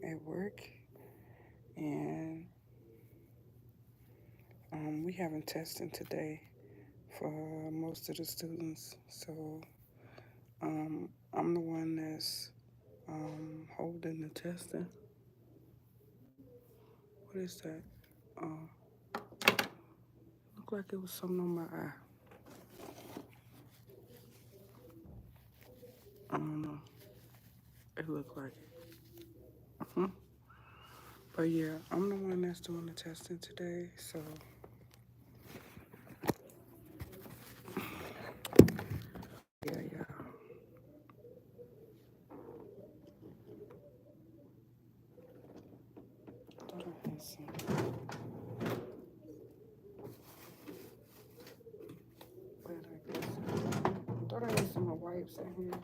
at work, and we having testing today for most of the students. So I'm the one that's holding the testing. What is that? Looked like it was something on my eye. I don't know. It looked like it. But yeah, I'm the one that's doing the testing today. So yeah. Thought I had some. But I guess thought I had some wipes in here.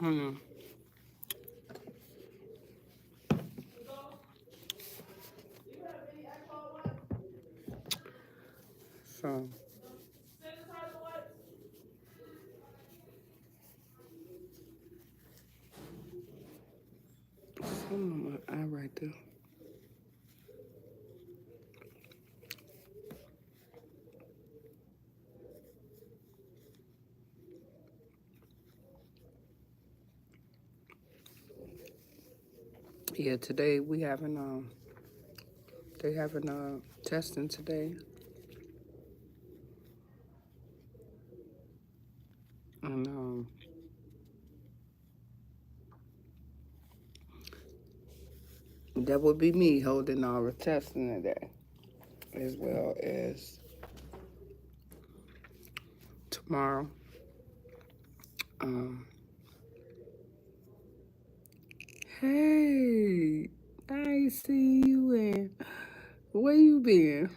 Hmm. So something on my eye right there. Yeah, today we having they having testing today, and that would be me holding all the testing today, as well as tomorrow. Um, hey, I ain't see you in. Where you been?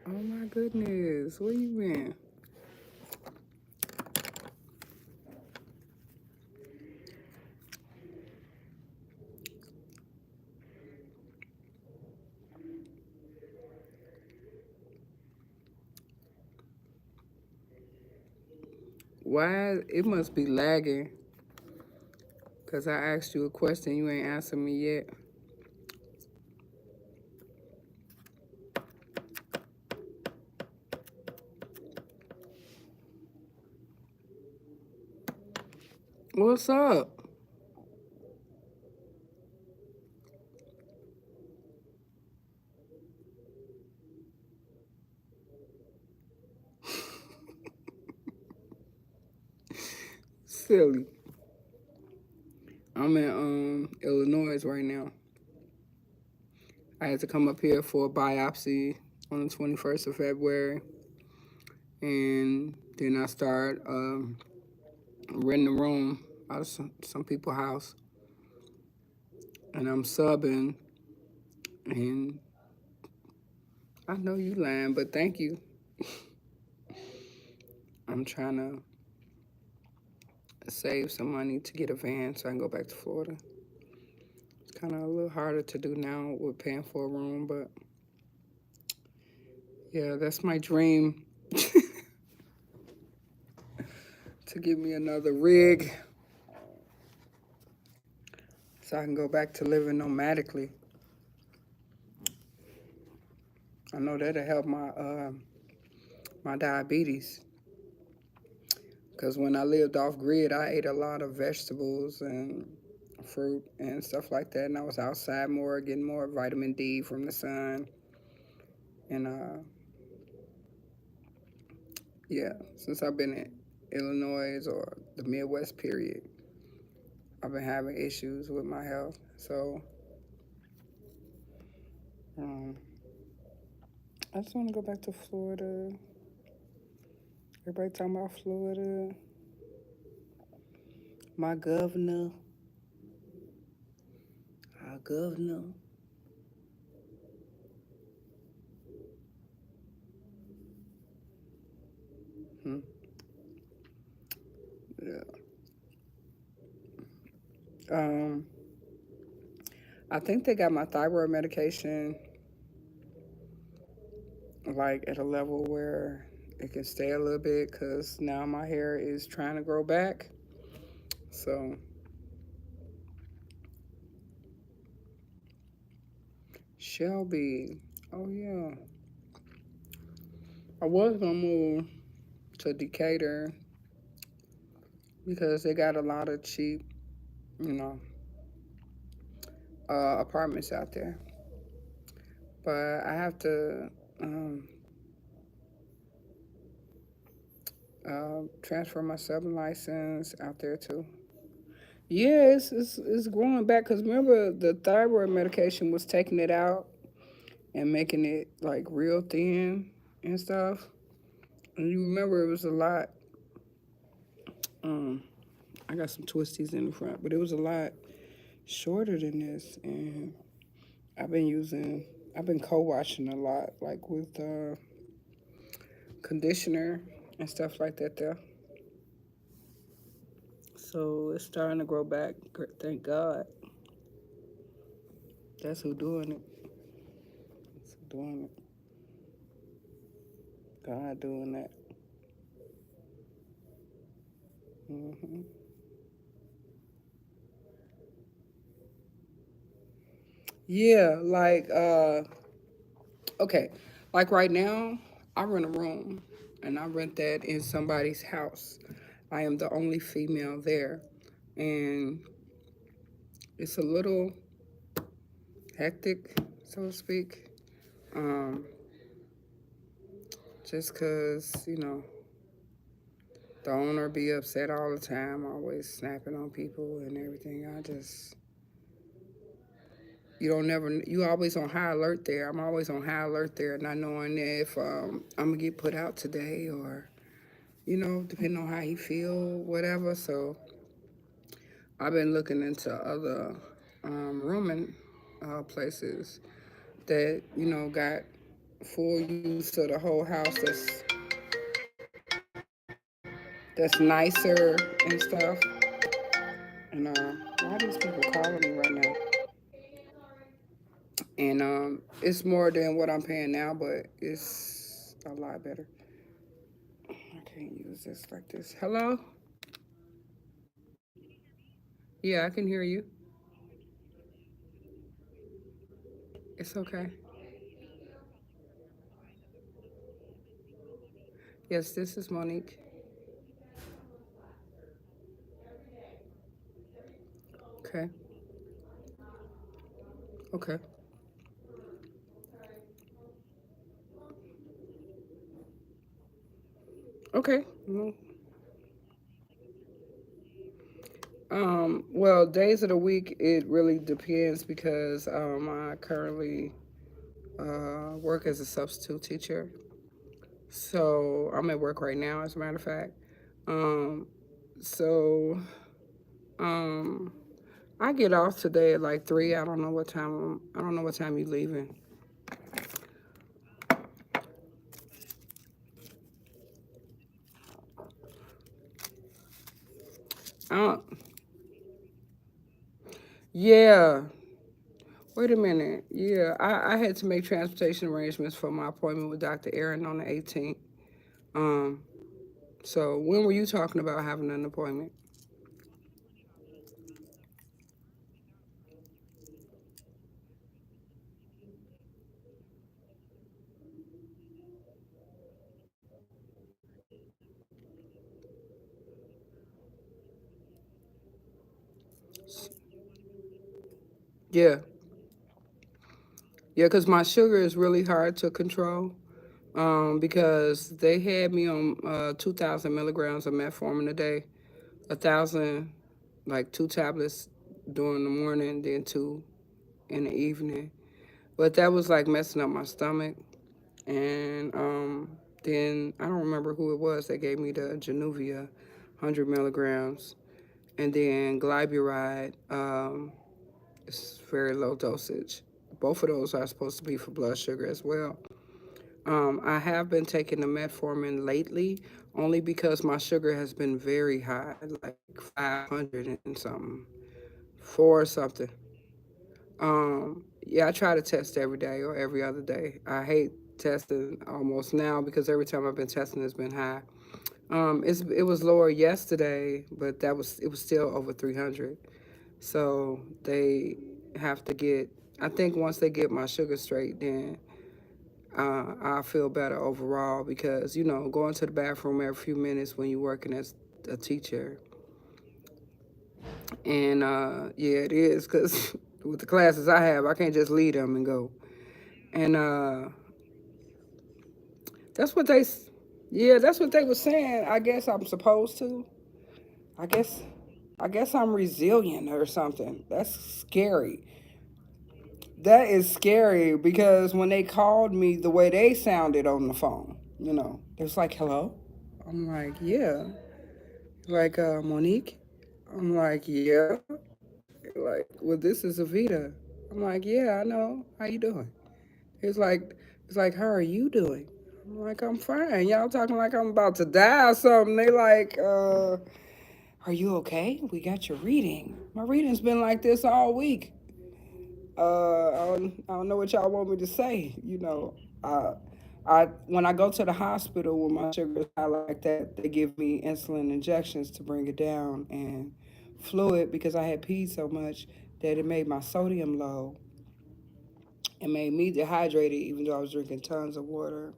Oh my goodness, where you been? Why? It must be lagging. Because I asked you a question, you ain't answered me yet. What's up? Silly. I'm in Illinois right now. I had to come up here for a biopsy on the 21st of February. And then I start renting a room out of some people's house. And I'm subbing. And I know you lying, but thank you. I'm trying to save some money to get a van so I can go back to Florida. It's kind of a little harder to do now with paying for a room, but yeah, that's my dream. To get me another rig so I can go back to living nomadically. I know that'll help my diabetes. Because when I lived off grid, I ate a lot of vegetables and fruit and stuff like that. And I was outside more, getting more vitamin D from the sun. And yeah, since I've been in Illinois or the Midwest period, I've been having issues with my health. So um, I just want to go back to Florida. Everybody talking about Florida. My governor, our governor. Hmm. Yeah. Um, I think they got my thyroid medication like at a level where it can stay a little bit because now my hair is trying to grow back. So Shelby, oh yeah, I was gonna move to Decatur because they got a lot of cheap, you know, apartments out there. But I have to transfer my southern license out there too. Yeah, it's growing back because remember the thyroid medication was taking it out and making it like real thin and stuff. And you remember it was a lot. Um, I got some twisties in the front, but it was a lot shorter than this. And I've been using, I've been co-washing a lot, like with conditioner and stuff like that. There, so it's starting to grow back. Thank God. That's who doing it. That's who doing it. God doing that. Hmm. Yeah, like okay, like right now, I rent a room, and I rent that in somebody's house. I am the only female there, and it's a little hectic, so to speak. Um, just cause the owner be upset all the time, always snapping on people and everything. I just you don't never you always on high alert there. I'm always on high alert there, not knowing if I'm gonna get put out today or depending on how he feel, whatever. So I've been looking into other rooming places that got full use of the whole house. That's nicer and stuff. And why are these people calling me right now? And it's more than what I'm paying now, but it's a lot better. I can't use this like this. Hello? Yeah, I can hear you. It's okay. Yes, this is Monique. Okay. Okay. Okay. Well, days of the week, it really depends because I currently work as a substitute teacher. So I'm at work right now, as a matter of fact. Um, so um, I get off today at like 3. I don't know what time. I don't know what time you leaving. Uh, yeah. Wait a minute. Yeah, I had to make transportation arrangements for my appointment with Dr. Aaron on the 18th. Um, so when were you talking about having an appointment? Yeah. Yeah, because my sugar is really hard to control. Because they had me on 2,000 milligrams of metformin a day, 1,000, like 2 tablets during the morning, then 2 in the evening. But that was like messing up my stomach. And then I don't remember who it was that gave me the Januvia, 100 milligrams. And then glyburide, it's very low dosage. Both of those are supposed to be for blood sugar as well. I have been taking the metformin lately only because my sugar has been very high, like 500 and something, four something. Yeah, I try to test every day or every other day. I hate testing almost now because every time I've been testing, it's been high. It was lower yesterday, but it was still over 300. So they have to get. I think once they get my sugar straight, then I feel better overall because, going to the bathroom every few minutes when you're working as a teacher. And yeah, it is because with the classes I have, I can't just leave them and go. And that's what they, yeah, that's what they were saying. I guess I'm supposed to. I guess, I guess I'm resilient or something. That's scary. That is scary because when they called me, the way they sounded on the phone, it was like, hello? I'm like, yeah. Like, Monique? I'm like, yeah. Like, well, this is Avita. I'm like, yeah, I know. How you doing? It's like, it's like, how are you doing? I'm like, I'm fine. Y'all talking like I'm about to die or something. They like, are you okay? We got your reading. My reading's been like this all week. I don't know what y'all want me to say. When I go to the hospital when my sugar is high like that, they give me insulin injections to bring it down and fluid because I had peed so much that it made my sodium low. It made me dehydrated even though I was drinking tons of water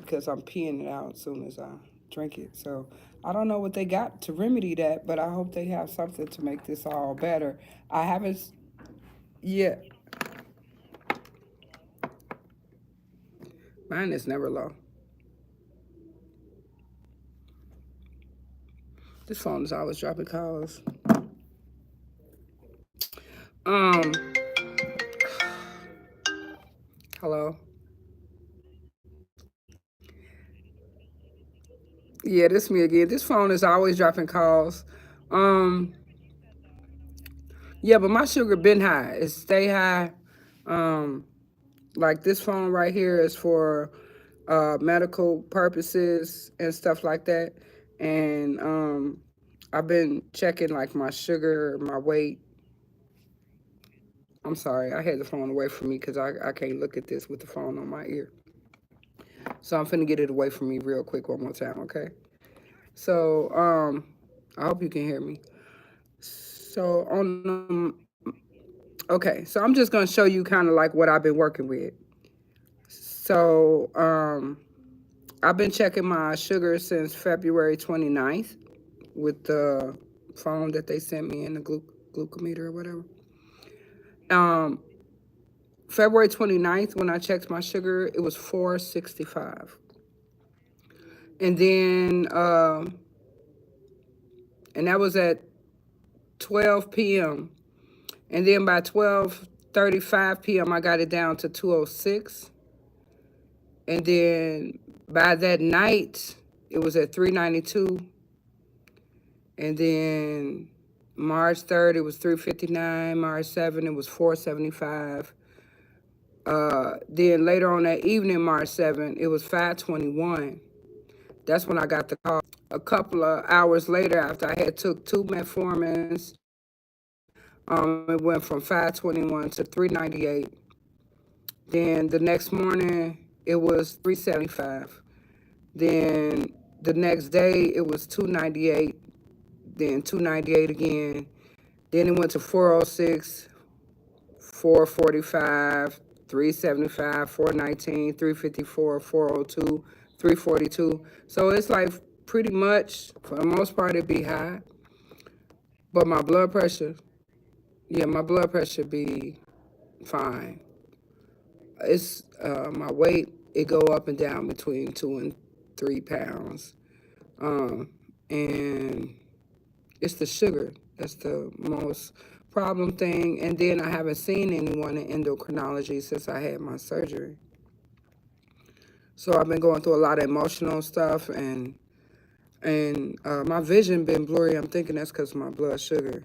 because I'm peeing it out as soon as I drink it. So I don't know what they got to remedy that, but I hope they have something to make this all better. I haven't, yeah, mine is never low. This phone is always dropping calls. Um, Hello. Yeah, this me again. This phone is always dropping calls. Um, yeah, but my sugar been high. It stay high. Um, like this phone right here is for medical purposes and stuff like that. And I've been checking like my sugar, my weight. I'm sorry, I had the phone away from me because I can't look at this with the phone on my ear. So I'm finna get it away from me real quick one more time, okay? So I hope you can hear me. So okay, so I'm just gonna show you kind of like what I've been working with. So I've been checking my sugar since February 29th with the phone that they sent me in the glucometer or whatever. Um, February 29th, when I checked my sugar, it was 465. And then, and that was at 12 p.m. And then by 12:35 p.m., I got it down to 206. And then by that night, it was at 392. And then March 3rd, it was 359. March 7th, it was 475. Then later on that evening, March 7th, it was 521. That's when I got the call. A couple of hours later, after I had took 2 metformins, it went from 521 to 398. Then the next morning, it was 375. Then the next day, it was 298. Then 298 again. Then it went to 406, 445, 375, 419, 354, 402, 342. So it's like pretty much, for the most part, it'd be high. But my blood pressure, Yeah, my blood pressure be fine. It's my weight, it go up and down between 2 and 3 pounds. Um, and it's the sugar that's the most problem thing. And then I haven't seen anyone in endocrinology since I had my surgery. So I've been going through a lot of emotional stuff, and my vision been blurry. I'm thinking that's because of my blood sugar.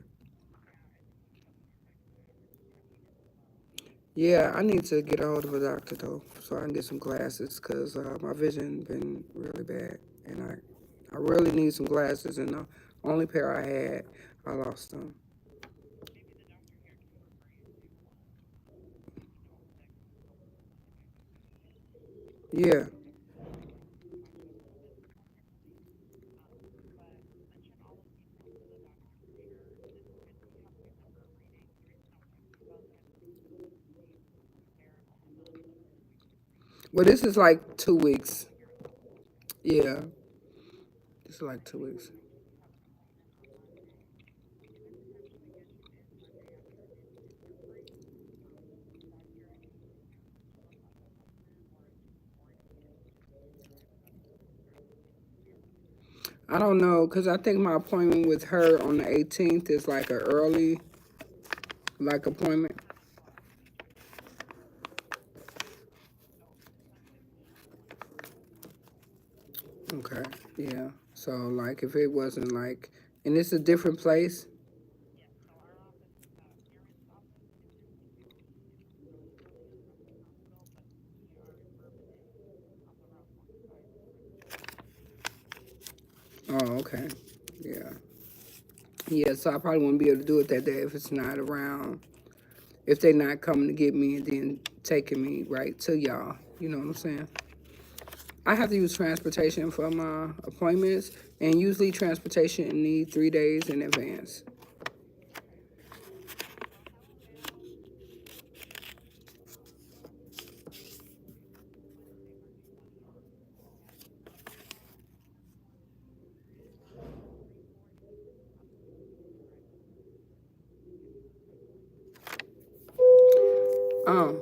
Yeah, I need to get a hold of a doctor though, so I can get some glasses, because my vision been really bad, and I really need some glasses. And the only pair I had, I lost them. Yeah. Well, this is like 2 weeks. Yeah, this is like 2 weeks. I don't know, because I think my appointment with her on the 18th is like a early, like, appointment. Okay, yeah. So, like, if it wasn't like, and it's a different place. Oh, okay. Yeah. Yeah, so I probably wouldn't be able to do it that day if it's not around, if they're not coming to get me and then taking me right to y'all. You know what I'm saying? I have to use transportation for my appointments, and usually transportation need 3 days in advance. Um,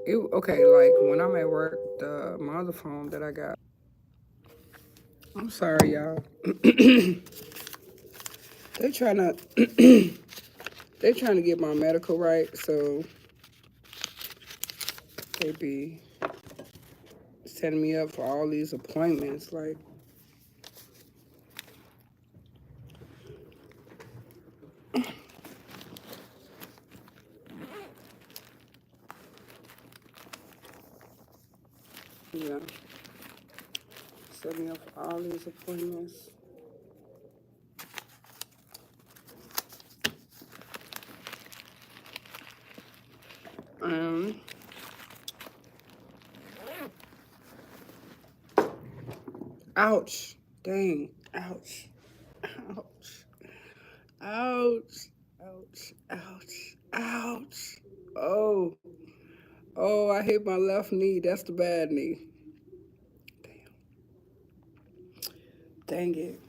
okay, like when I'm at work, my other phone that I got. I'm sorry, y'all. They trying to they trying to get my medical right, so they be setting me up for all these appointments. Like, yeah, setting me up for all these appointments. Um, ouch, dang, ouch, ouch, ouch, ouch, ouch, ouch. Oh, oh, I hit my left knee. That's the bad knee. Dang it.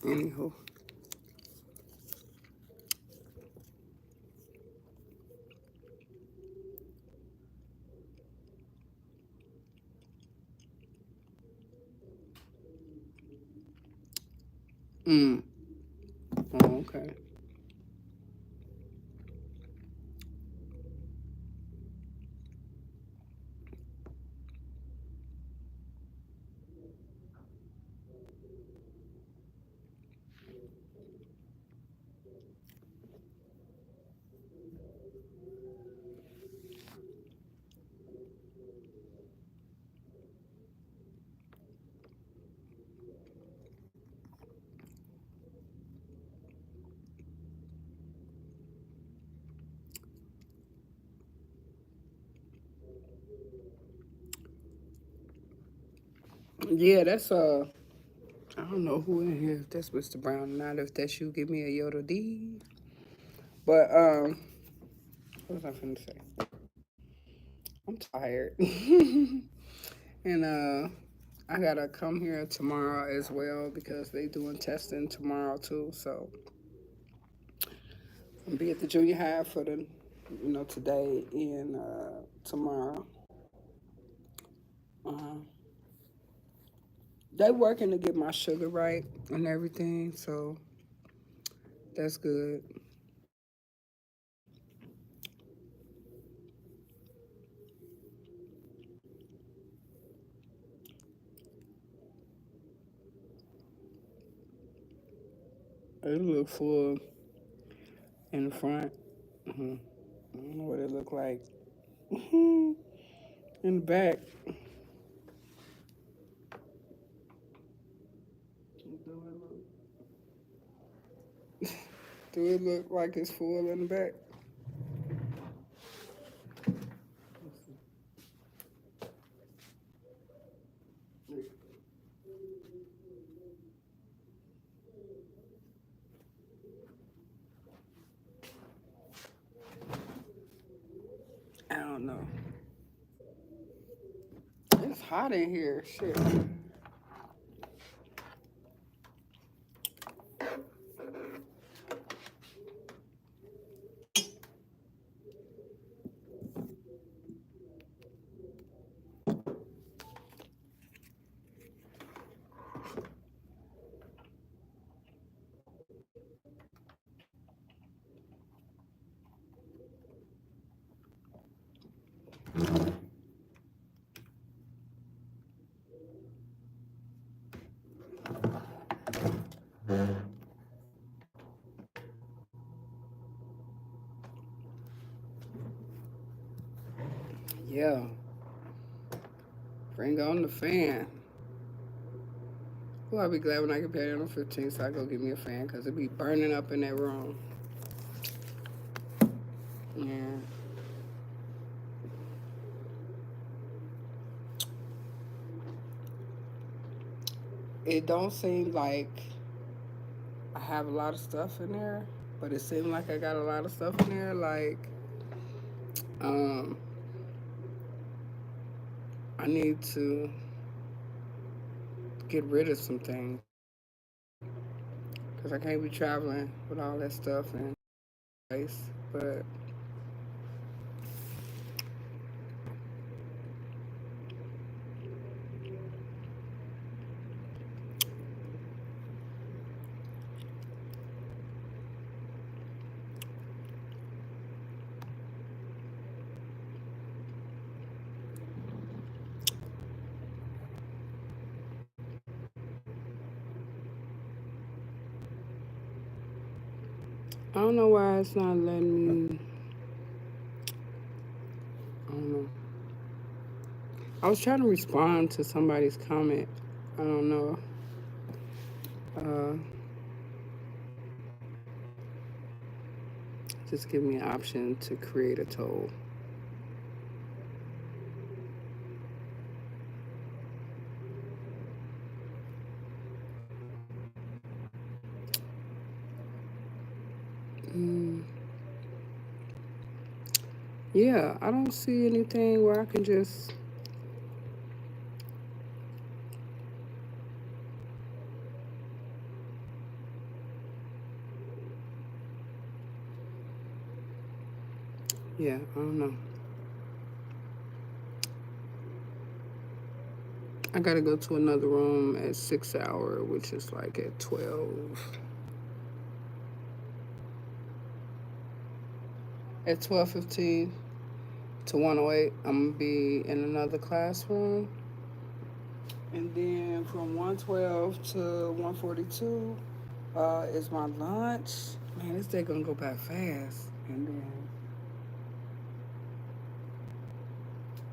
Anywho. Mm. Oh, okay. Yeah, that's I don't know who in here. If that's Mr. Brown or not. If that's you, give me a Yoda D. But what was I finna say? I'm tired, and I gotta come here tomorrow as well because they doing testing tomorrow too. So I'll be at the junior high for the, today and tomorrow. Uh, they working to get my sugar right and everything, so that's good. It look full in the front. I don't know what it look like in the back. Do it look like it's full in the back? I don't know. It's hot in here. Shit. Yeah. Bring on the fan. Well, I'll be glad when I get paid on the 15th, so I go get me a fan because it be burning up in that room. Yeah. It don't seem like I have a lot of stuff in there, but it seems like I got a lot of stuff in there. Like, um, I need to get rid of some things because I can't be traveling with all that stuff in place. But I don't know why it's not letting me. I don't know. I was trying to respond to somebody's comment. I don't know. Uh, just give me an option to create a toll. Mm, yeah, I don't see anything where I can just. Yeah, I don't know. I gotta go to another room at 6 hour, which is like at 12. At 12:15 to 1:08, I'm gonna be in another classroom. And then from 1:12 to 1:42 is my lunch. Man, this day gonna go by fast. And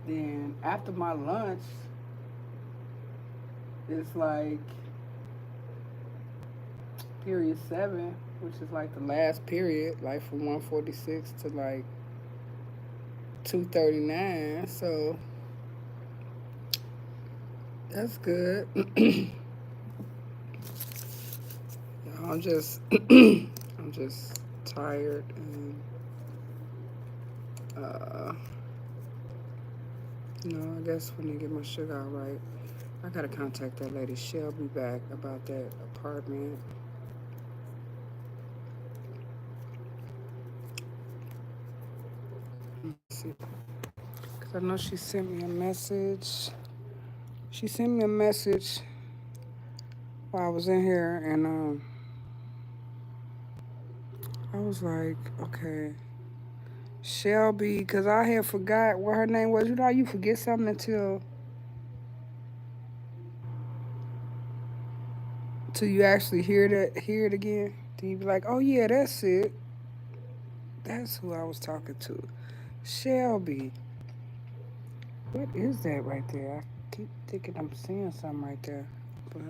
then after my lunch, it's like period 7, which is like the last period, like from 1:46 to like 2:39. So that's good. I'm just I'm just tired and I guess when I get my sugar out right, I gotta contact that lady Shelby back about that apartment. Let's see. Cause I know she sent me a message. She sent me a message while I was in here, and I was like, okay, Shelby, cause I had forgot what her name was. You know, how you forget something until you actually hear it again. Then you be like, oh yeah, that's it. That's who I was talking to. Shelby. What is that right there? I keep thinking I'm seeing something right there, but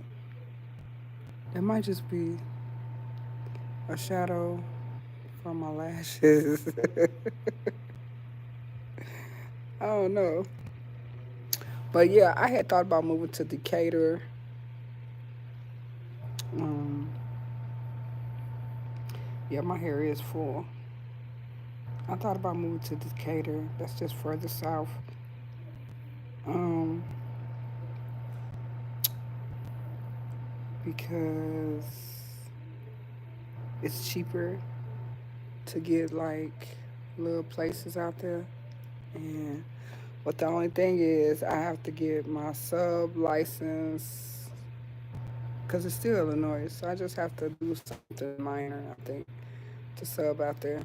that might just be a shadow from my lashes. I don't know. But yeah, I had thought about moving to Decatur. Um, yeah, my hair is full. I thought about moving to Decatur. That's just further south. Um, because it's cheaper to get like little places out there. And but the only thing is, I have to get my sub license because it's still Illinois. So I just have to do something minor, I think, to sub out there.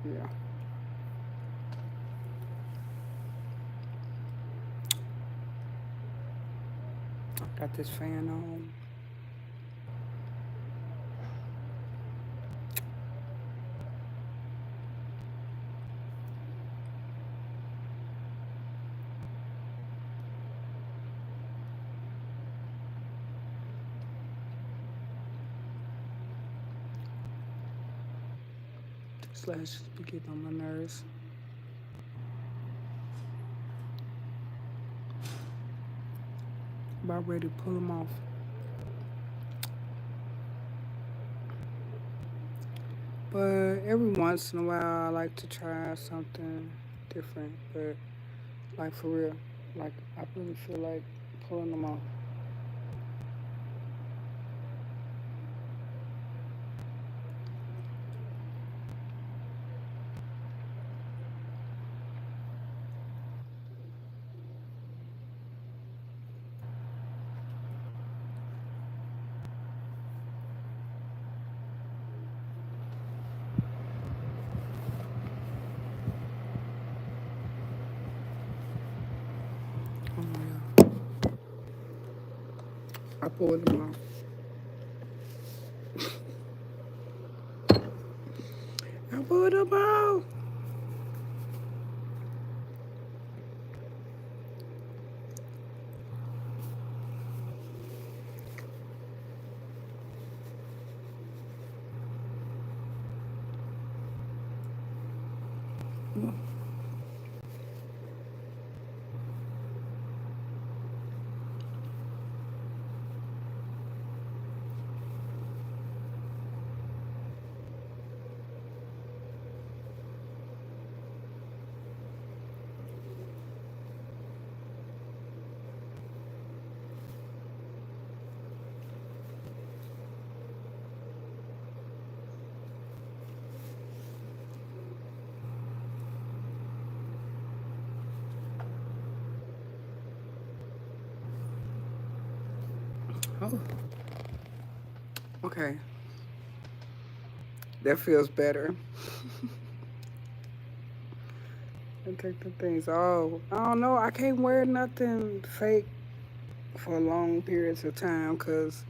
Yeah, got this fan on. Slash be getting on my nerves. About ready to pull them off. But every once in a while, I like to try something different. But like for real, like I really feel like pulling them off. Oh yeah, I pulled them off. I pulled them off. Oh, okay. That feels better. I take the things off. I don't know. I can't wear nothing fake for long periods of time because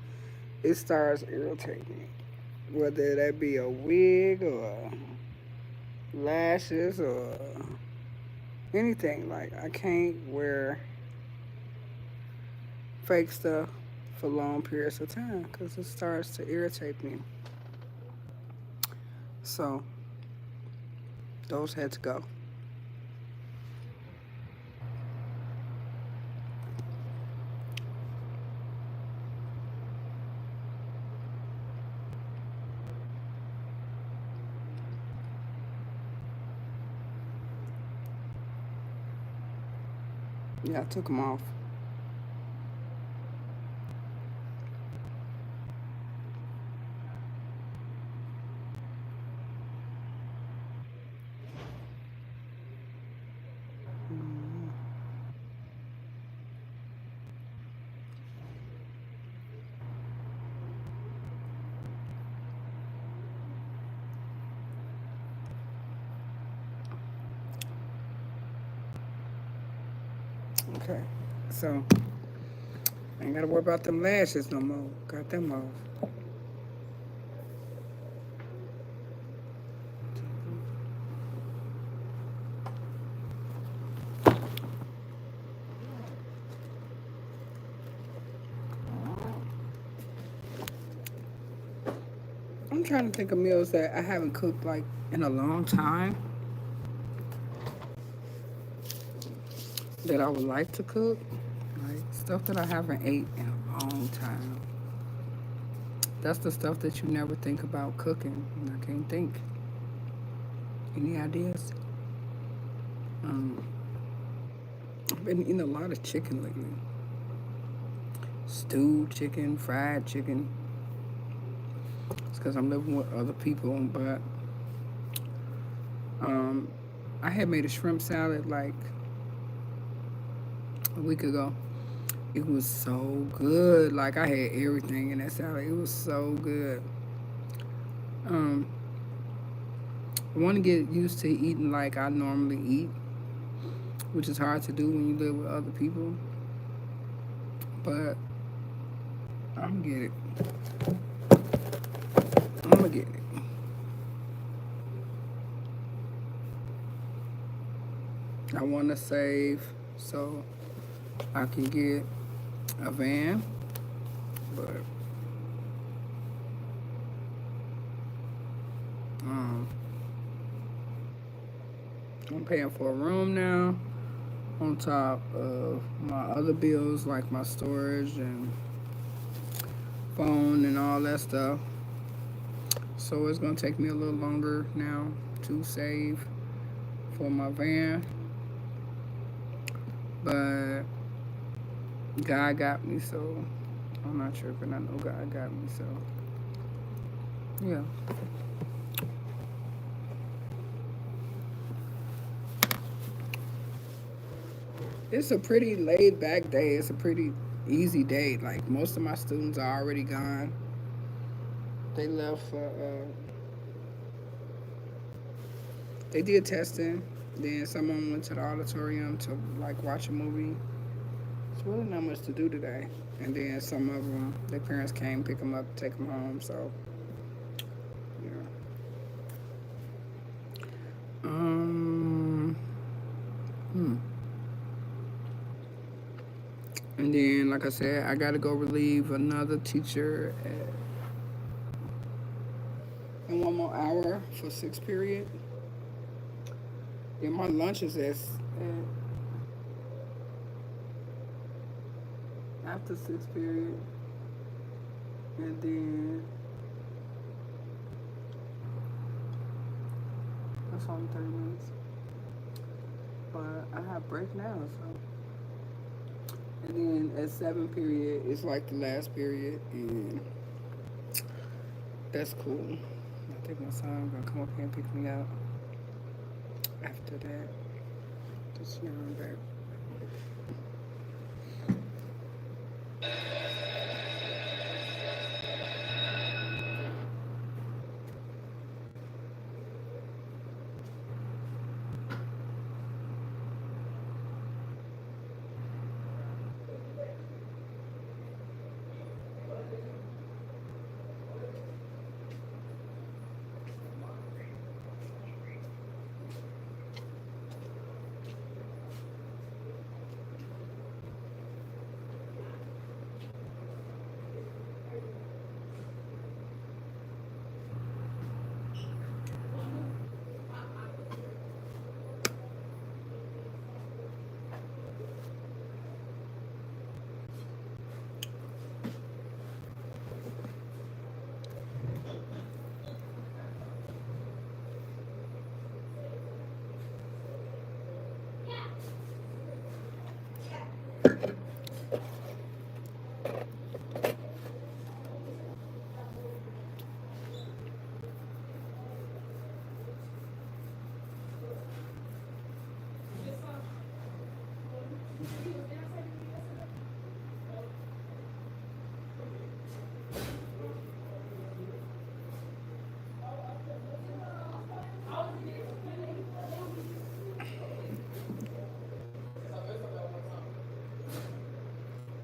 it starts irritating me. Whether that be a wig or lashes or anything. Like, I can't wear fake stuff for long periods of time because it starts to irritate me. So, those had to go. Yeah, I took them off. Okay, so I ain't gotta worry about them lashes no more. Got them off. I'm trying to think of meals that I haven't cooked like in a long time that I would like to cook. Like stuff that I haven't ate in a long time. That's the stuff that you never think about cooking. I can't think. Any ideas? Um, I've been eating a lot of chicken lately. Stewed chicken, fried chicken. It's because I'm living with other people, but um, I had made a shrimp salad like a week ago. It was so good. Like I had everything in that salad. It was so good. Um, I want to get used to eating like I normally eat, which is hard to do when you live with other people. But I'm gonna get it. I'm gonna get it. I want to save so I can get a van, but um, I'm paying for a room now on top of my other bills like my storage and phone and all that stuff. So it's gonna take me a little longer now to save for my van, but God got me, so I'm not tripping. I know God got me, so yeah. It's a pretty laid back day. It's a pretty easy day. Like most of my students are already gone. They left for they did testing. Then someone went to the auditorium to like watch a movie. It's really not much to do today. And then some of them, their parents came pick them up, take them home. So yeah. Um. Hmm. And then, like I said, I gotta go relieve another teacher in one more hour for sixth period. Then my lunch is at after sixth period, and then that's only 30 minutes. But I have break now, so. And then at seventh period, it's like the last period, and that's cool. I think my son gonna come up here and pick me up after that. Just now I'm back.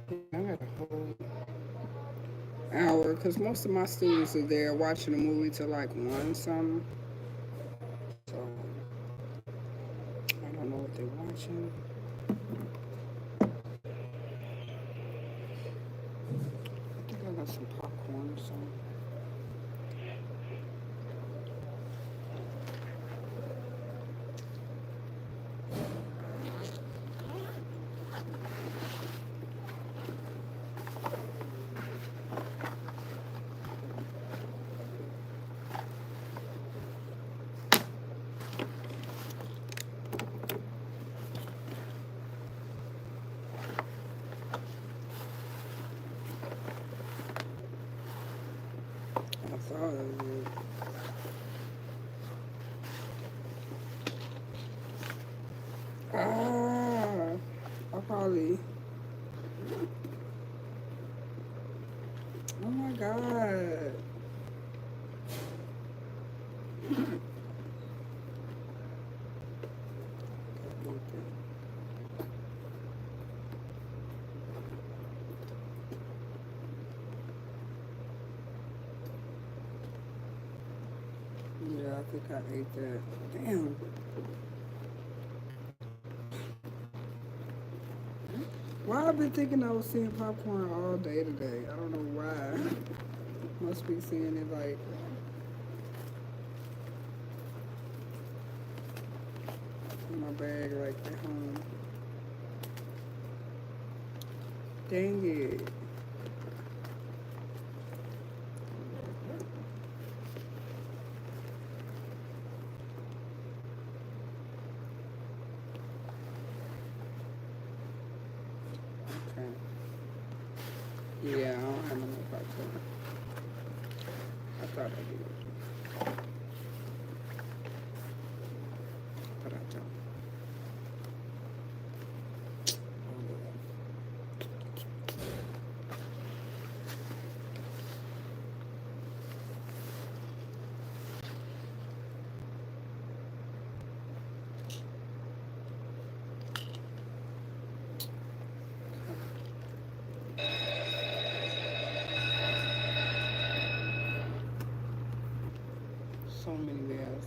Yeah, I got a whole hour because most of my students are there watching the movie till like 1 something. So I don't know what they're watching. I think I got some popcorn or something. I thought I would. Ah, I probably. Oh my god. Yeah, I think I ate that. Damn. Why I've been thinking I was seeing popcorn all day today. I don't know why. Must be seeing it like in my bag, like at home. Dang it. Okay. Yeah, I don't have no more popcorn. I thought I did, but I don't. So many bears.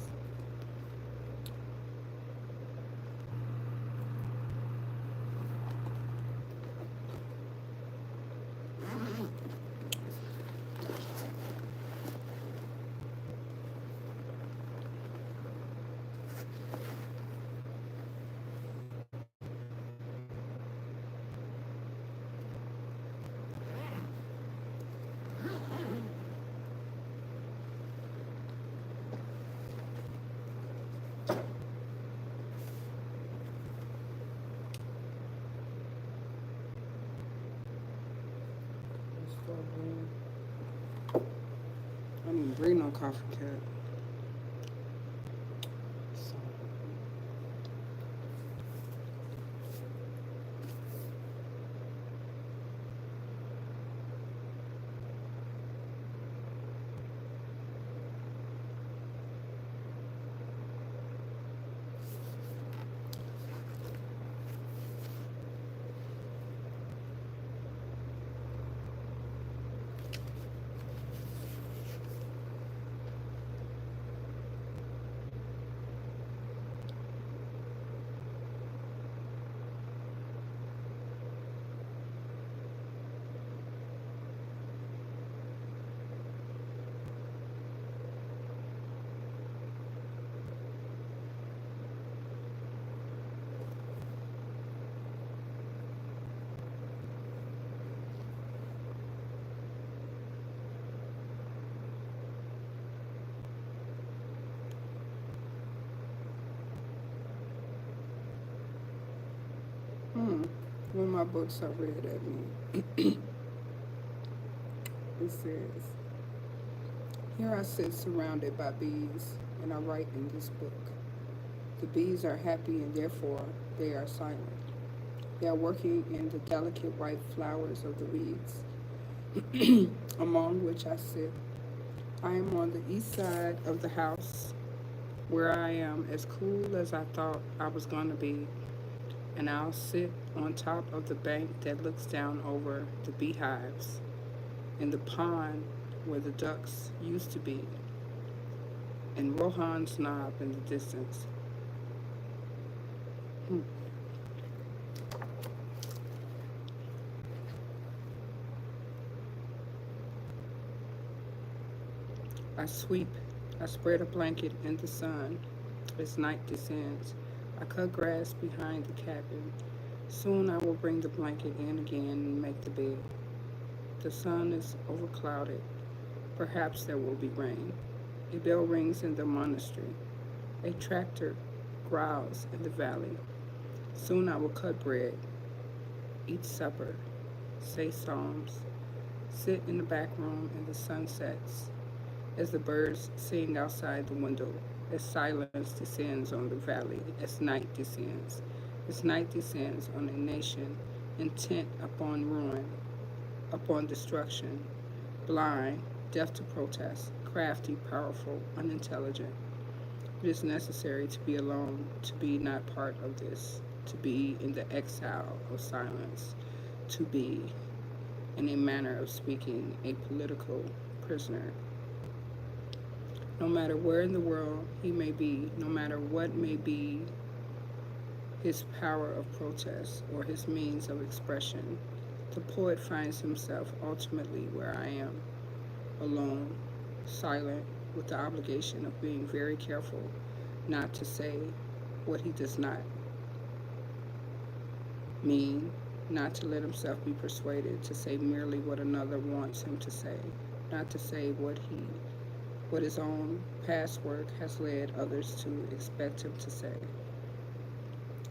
I didn't bring no coffee cup. So, when my books are read at me, it says, "Here I sit surrounded by bees, and I write in this book. The bees are happy, and therefore they are silent. They are working in the delicate white flowers of the weeds, among which I sit. I am on the east side of the house, where I am as cool as I thought I was going to be, and I'll sit on top of the bank that looks down over the beehives in the pond where the ducks used to be, and Rohan's knob in the distance. Hmm. I sweep. I spread a blanket in the sun as night descends. I cut grass behind the cabin. Soon I will bring the blanket in again and make the bed. The sun is overclouded. Perhaps there will be rain. A bell rings in the monastery. A tractor growls in the valley. Soon I will cut bread, eat supper, say psalms, sit in the back room and the sun sets as the birds sing outside the window, as silence descends on the valley, as night descends on a nation intent upon ruin, upon destruction, blind, deaf to protest, crafty, powerful, unintelligent. It is necessary to be alone, to be not part of this, to be in the exile of silence, to be, in a manner of speaking, a political prisoner. No matter where in the world he may be, no matter what may be his power of protest or his means of expression, the poet finds himself ultimately where I am, alone, silent, with the obligation of being very careful not to say what he does not mean, not to let himself be persuaded to say merely what another wants him to say, not to say what his own past work has led others to expect him to say.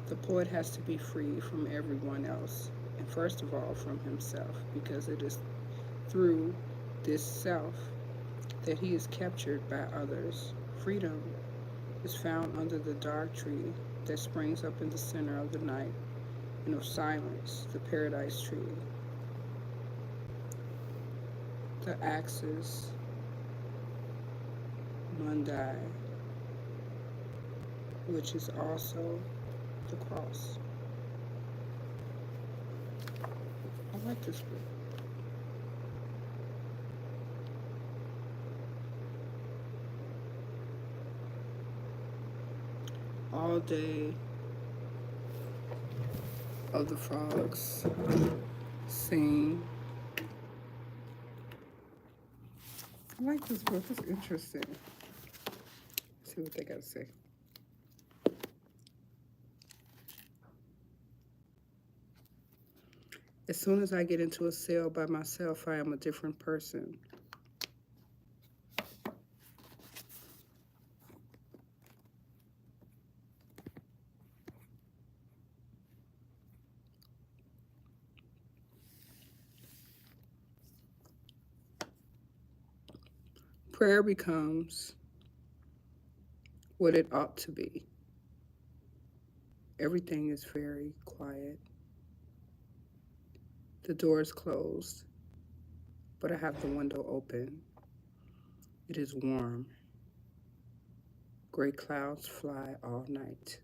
The poet has to be free from everyone else, and first of all from himself, because it is through this self that he is captured by others. Freedom is found under the dark tree that springs up in the center of the night and of silence, the paradise tree. The axis mundi, which is also the cross. I like this book. All day of the frogs sing. I like this book. It's interesting. Let's see what they got to say. As soon as I get into a cell by myself, I am a different person. Prayer becomes what it ought to be. Everything is very quiet. The door is closed, but I have the window open. It is warm. Gray clouds fly all night,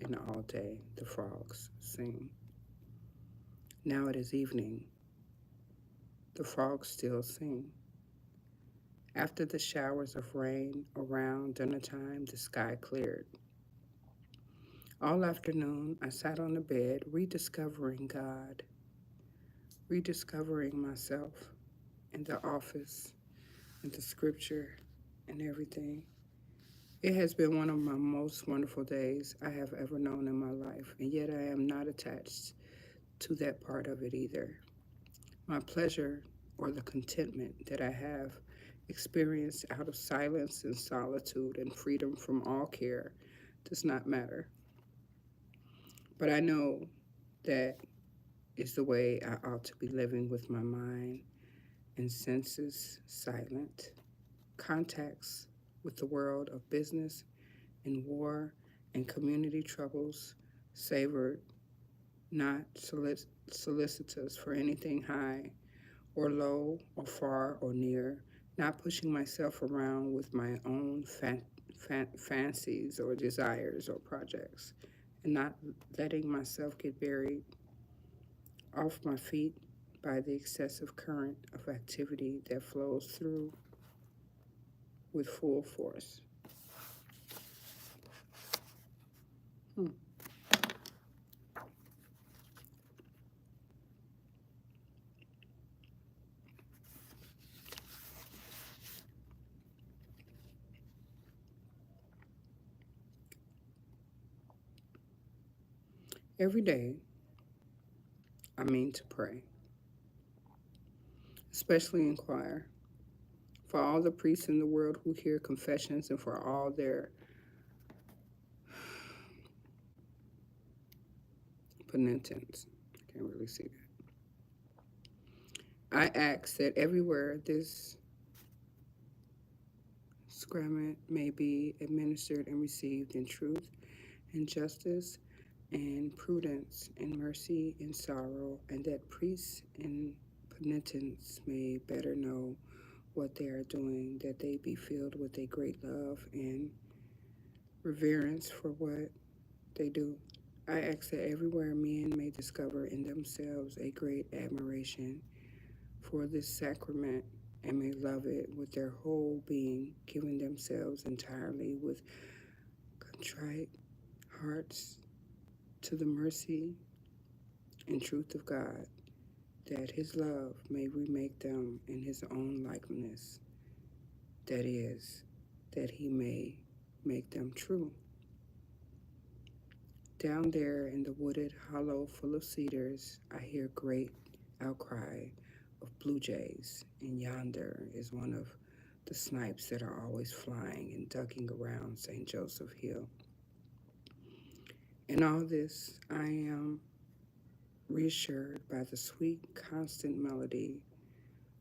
and all day the frogs sing. Now it is evening. The frogs still sing. After the showers of rain around dinner time, the sky cleared. All afternoon, I sat on the bed, rediscovering God, rediscovering myself in the office, in the scripture, and everything. It has been one of my most wonderful days I have ever known in my life, and yet I am not attached to that part of it either. My pleasure or the contentment that I have experienced out of silence and solitude and freedom from all care does not matter. But I know that is the way I ought to be living with my mind and senses silent, contacts with the world of business and war and community troubles savored, not solicitous for anything high or low or far or near, not pushing myself around with my own fancies or desires or projects, and not letting myself get buried off my feet by the excessive current of activity that flows through with full force. Hmm. Every day, I mean to pray, especially in choir, for all the priests in the world who hear confessions and for all their penitents. I can't really see that. I ask that everywhere this sacrament may be administered and received in truth and justice and prudence and mercy and sorrow, and that priests and penitents may better know what they are doing, that they be filled with a great love and reverence for what they do. I ask that everywhere men may discover in themselves a great admiration for this sacrament and may love it with their whole being, giving themselves entirely with contrite hearts to the mercy and truth of God, that his love may remake them in his own likeness, that is, that he may make them true. Down there in the wooded hollow full of cedars, I hear great outcry of blue jays, and yonder is one of the snipes that are always flying and ducking around St. Joseph Hill. In all this, I am reassured by the sweet, constant melody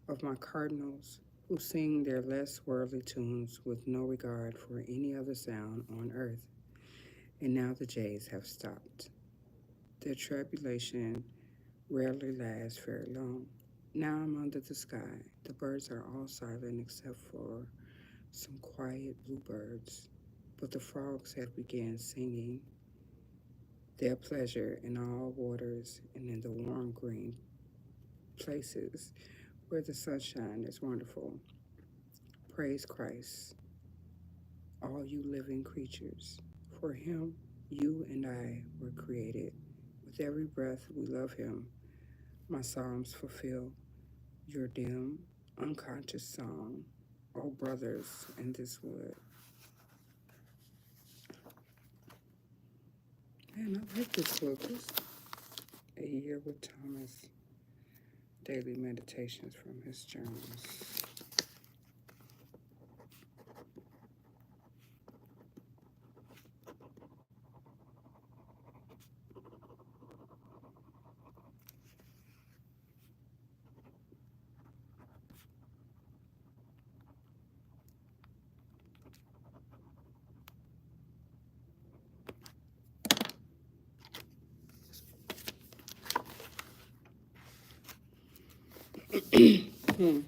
of my cardinals who sing their less worldly tunes with no regard for any other sound on earth. And now the jays have stopped. Their tribulation rarely lasts very long. Now I'm under the sky. The birds are all silent except for some quiet bluebirds, but the frogs have begun singing their pleasure in all waters and in the warm green places where the sunshine is wonderful. Praise Christ, all you living creatures. For him, you and I were created. With every breath, we love him. My psalms fulfill your dim, unconscious song. Oh, brothers in this wood. Man, I like this book. It's A Year with Thomas. Daily meditations from his journals. Hmm.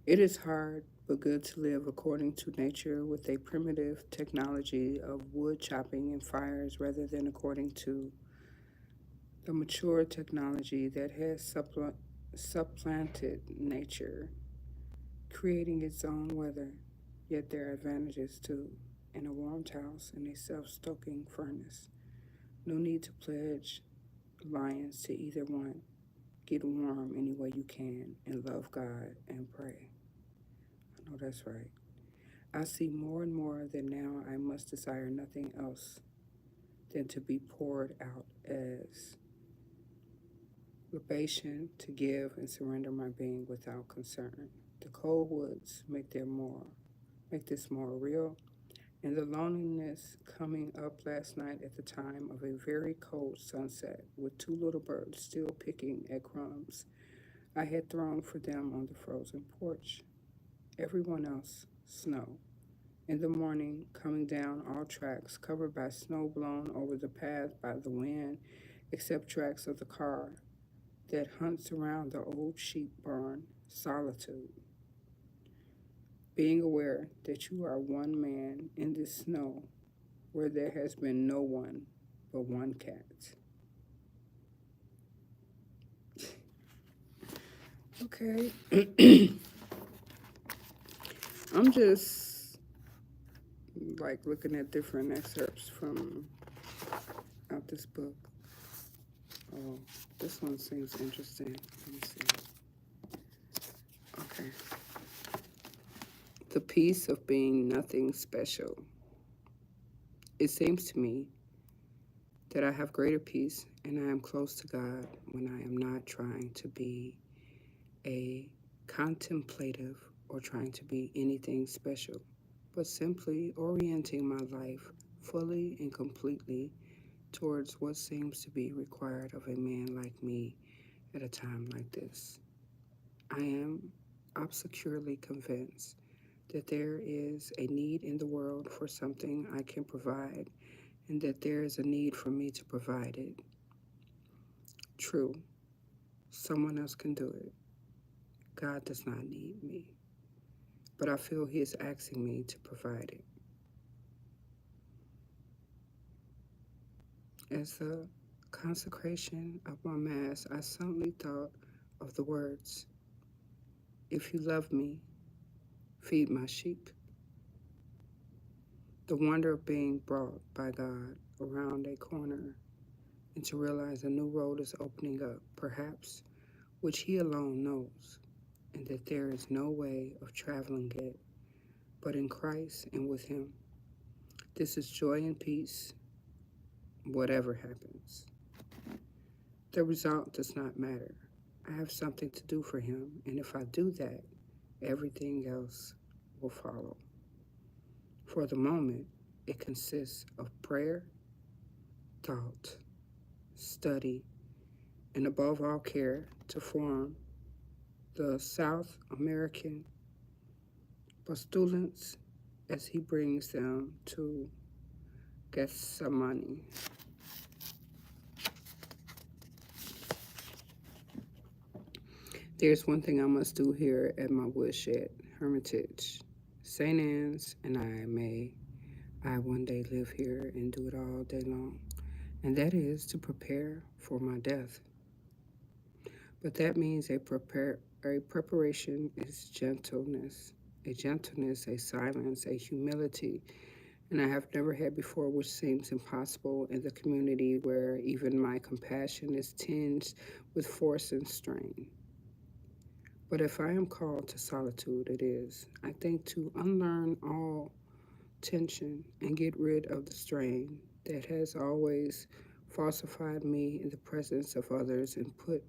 It is hard but good to live according to nature with a primitive technology of wood chopping and fires rather than according to the mature technology that has supplanted nature, creating its own weather. Yet there are advantages too, in a warmed house and a self-stoking furnace. No need to pledge allegiance to either one. Get warm any way you can and love God and pray. I know that's right. I see more and more that now I must desire nothing else than to be poured out as libation, to give and surrender my being without concern. The cold woods make this more real, and the loneliness coming up last night at the time of a very cold sunset with two little birds still picking at crumbs I had thrown for them on the frozen porch. Everyone else, snow. In the morning, coming down all tracks covered by snow blown over the path by the wind, except tracks of the car that hunts around the old sheep barn, solitude. Being aware that you are one man in the snow where there has been no one but one cat. Okay. I'm just like looking at different excerpts from out this book. Oh, this one seems interesting. Let me see. Okay. The peace of being nothing special. It seems to me that I have greater peace and I am close to God when I am not trying to be a contemplative or trying to be anything special, but simply orienting my life fully and completely towards what seems to be required of a man like me at a time like this. I am obscurely convinced that there is a need in the world for something I can provide and that there is a need for me to provide it. True, someone else can do it. God does not need me, but I feel He is asking me to provide it. As the consecration of my Mass, I suddenly thought of the words, "If you love me, feed my sheep." The wonder of being brought by God around a corner and to realize a new road is opening up, perhaps, which He alone knows, and that there is no way of traveling it but in Christ and with Him. This is joy and peace, whatever happens. The result does not matter. I have something to do for Him, and if I do that, everything else will follow. For the moment, it consists of prayer, thought, study, and above all care to form the South American postulants as he brings them to Gethsemane. There's one thing I must do here at my woodshed hermitage. St. Anne's and I one day live here and do it all day long, and that is to prepare for my death. But that means a preparation is gentleness, a silence, a humility, and I have never had before, which seems impossible in the community where even my compassion is tinged with force and strain. But if I am called to solitude, it is, I think, to unlearn all tension and get rid of the strain that has always falsified me in the presence of others and put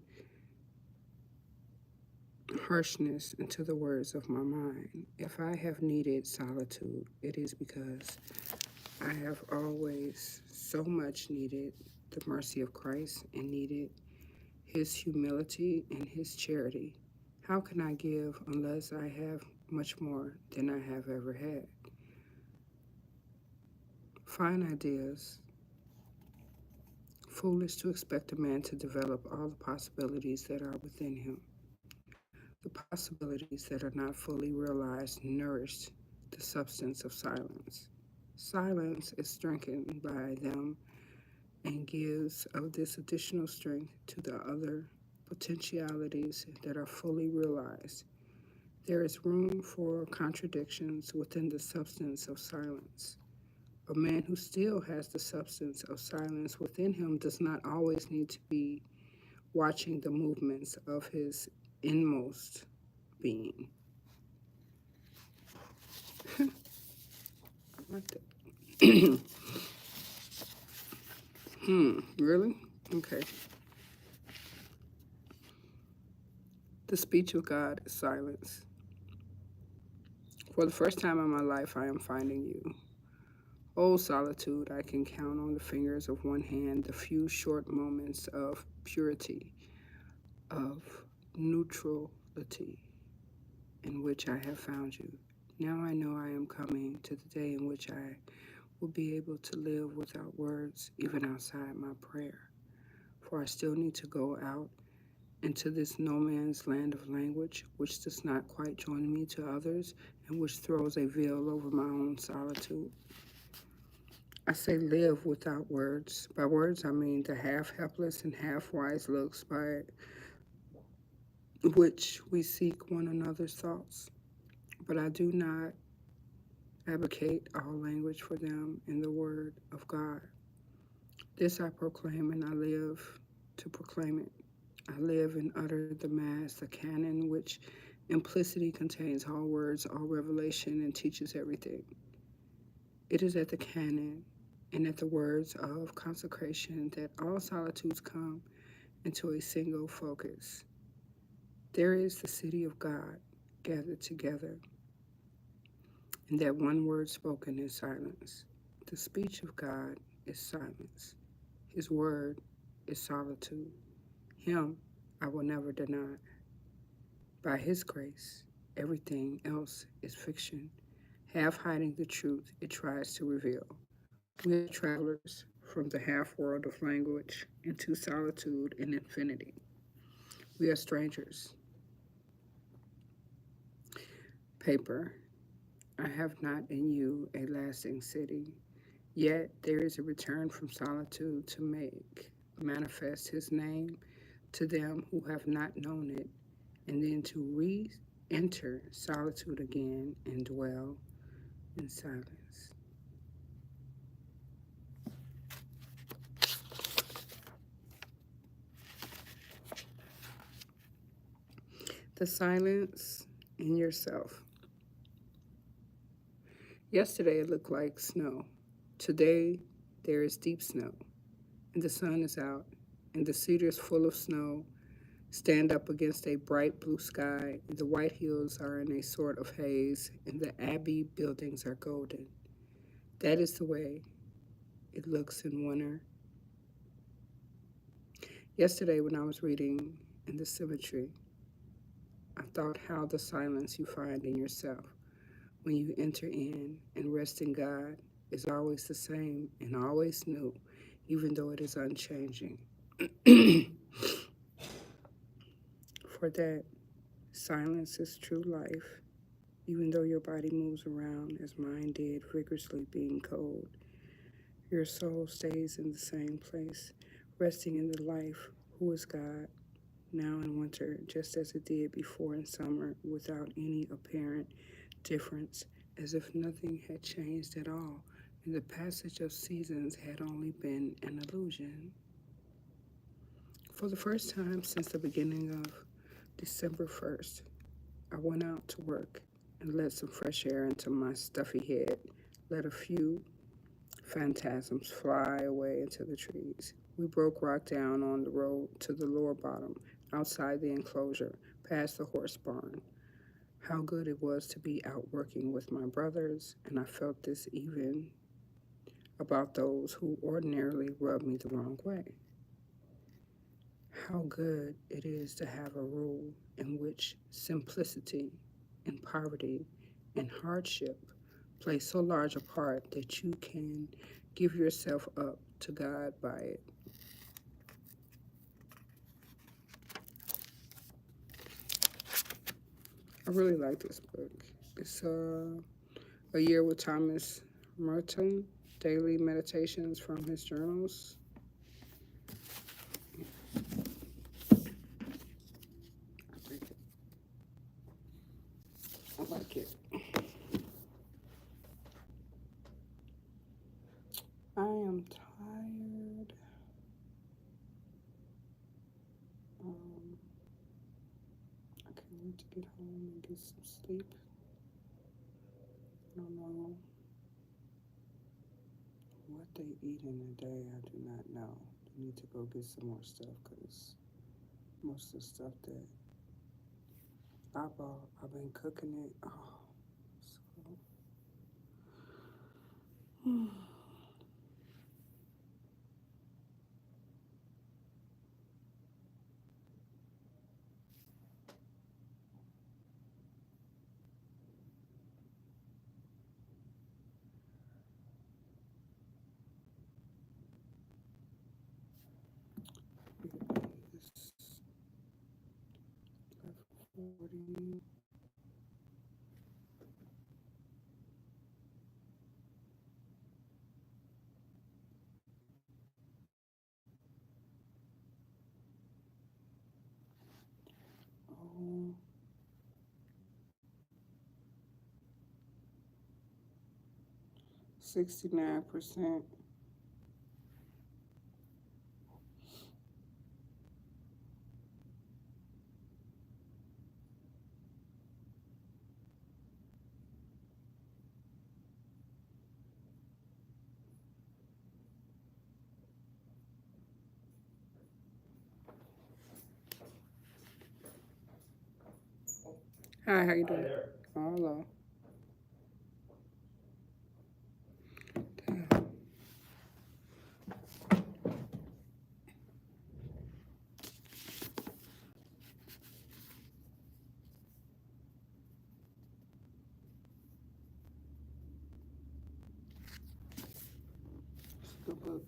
harshness into the words of my mind. If I have needed solitude, it is because I have always so much needed the mercy of Christ and needed His humility and His charity. How can I give unless I have much more than I have ever had? Fine ideas. Foolish to expect a man to develop all the possibilities that are within him. The possibilities that are not fully realized nourish the substance of silence. Silence is strengthened by them and gives of this additional strength to the other potentialities that are fully realized. There is room for contradictions within the substance of silence. A man who still has the substance of silence within him does not always need to be watching the movements of his inmost being. I like that. Really? Okay. The speech of God is silence. For the first time in my life, I am finding you. Oh, solitude, I can count on the fingers of one hand the few short moments of purity, of neutrality in which I have found you. Now I know I am coming to the day in which I will be able to live without words, even outside my prayer. For I still need to go out into this no man's land of language, which does not quite join me to others, and which throws a veil over my own solitude. I say live without words. By words, I mean the half helpless and half wise looks by which we seek one another's thoughts. But I do not advocate all language for them in the word of God. This I proclaim, and I live to proclaim it. I live and utter the mass, the canon, which implicity contains all words, all revelation, and teaches everything. It is at the canon and at the words of consecration that all solitudes come into a single focus. There is the city of God gathered together, and that one word spoken is silence. The speech of God is silence. His word is solitude. Him I will never deny. By His grace, everything else is fiction, half hiding the truth it tries to reveal. We are travelers from the half world of language into solitude and infinity. We are strangers. Paper, I have not in you a lasting city, yet there is a return from solitude to make manifest His name to them who have not known it, and then to re enter solitude again and dwell in silence. The silence in yourself. Yesterday it looked like snow. Today there is deep snow, and the sun is out, and the cedars full of snow stand up against a bright blue sky, and the white hills are in a sort of haze, and the abbey buildings are golden. That is the way it looks in winter. Yesterday when I was reading in the cemetery, I thought how the silence you find in yourself when you enter in and rest in God is always the same and always new, even though it is unchanging. For that, silence is true life, even though your body moves around as mine did, vigorously being cold. Your soul stays in the same place, resting in the life who is God, now in winter, just as it did before in summer, without any apparent difference, as if nothing had changed at all, and the passage of seasons had only been an illusion. For the first time since the beginning of December 1st, I went out to work and let some fresh air into my stuffy head, let a few phantasms fly away into the trees. We broke rock down on the road to the lower bottom, outside the enclosure, past the horse barn. How good it was to be out working with my brothers, and I felt this even about those who ordinarily rub me the wrong way. How good it is to have a rule in which simplicity and poverty and hardship play so large a part that you can give yourself up to God by it. I really like this book. It's A Year with Thomas Merton, Daily Meditations from his journals. I like it. I am tired. I can't wait to get home and get some sleep. I don't know what they eat in a day. I do not know. I need to go get some more stuff because most of the stuff that I bought, I've been cooking it. Oh, so. 40. Oh. 69%. Hi, how you doing? Oh, hello. Good book.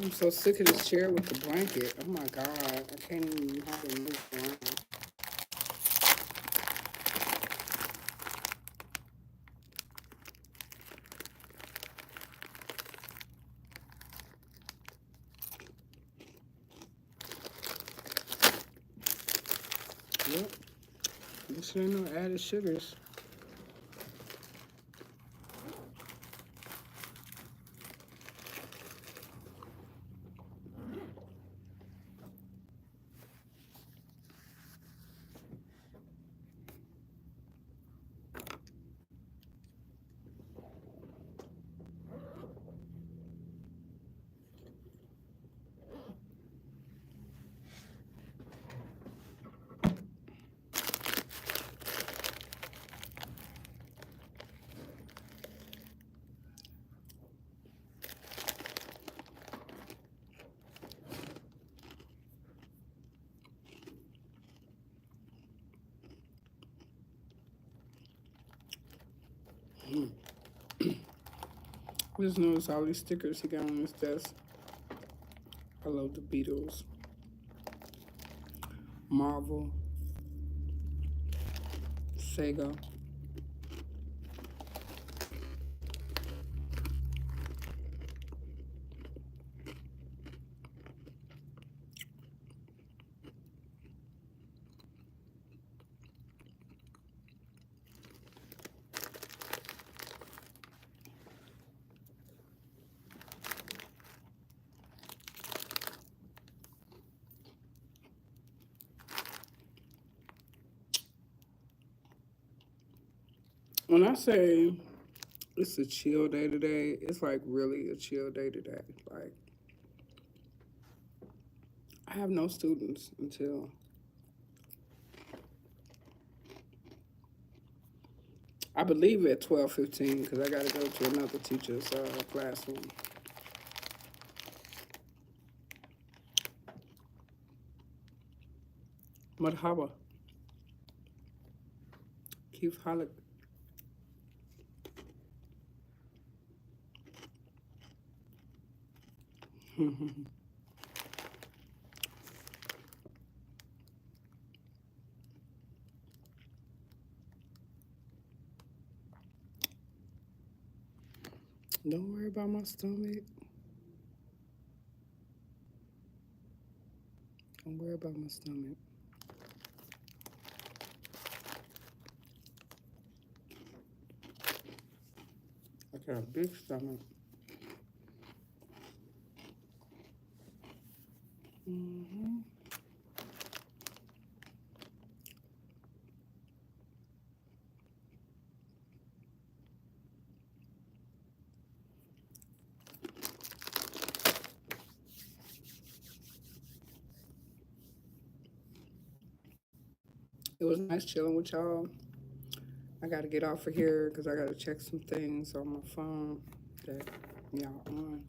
I'm so sick of this chair with the blanket. Oh my God. I can't even hardly move around. Yep. This ain't no added sugars. I just noticed all these stickers he got on his desk. I love the Beatles, Marvel, Sega. When I say it's a chill day today, it's like really a chill day today. Like, I have no students until I believe at 12:15 because I got to go to another teacher's classroom. Marhaba. Keith Halleck. Don't worry about my stomach. Don't worry about my stomach. got a big stomach. It was nice chilling with y'all. I got to get off of here because I got to check some things on my phone that y'all on.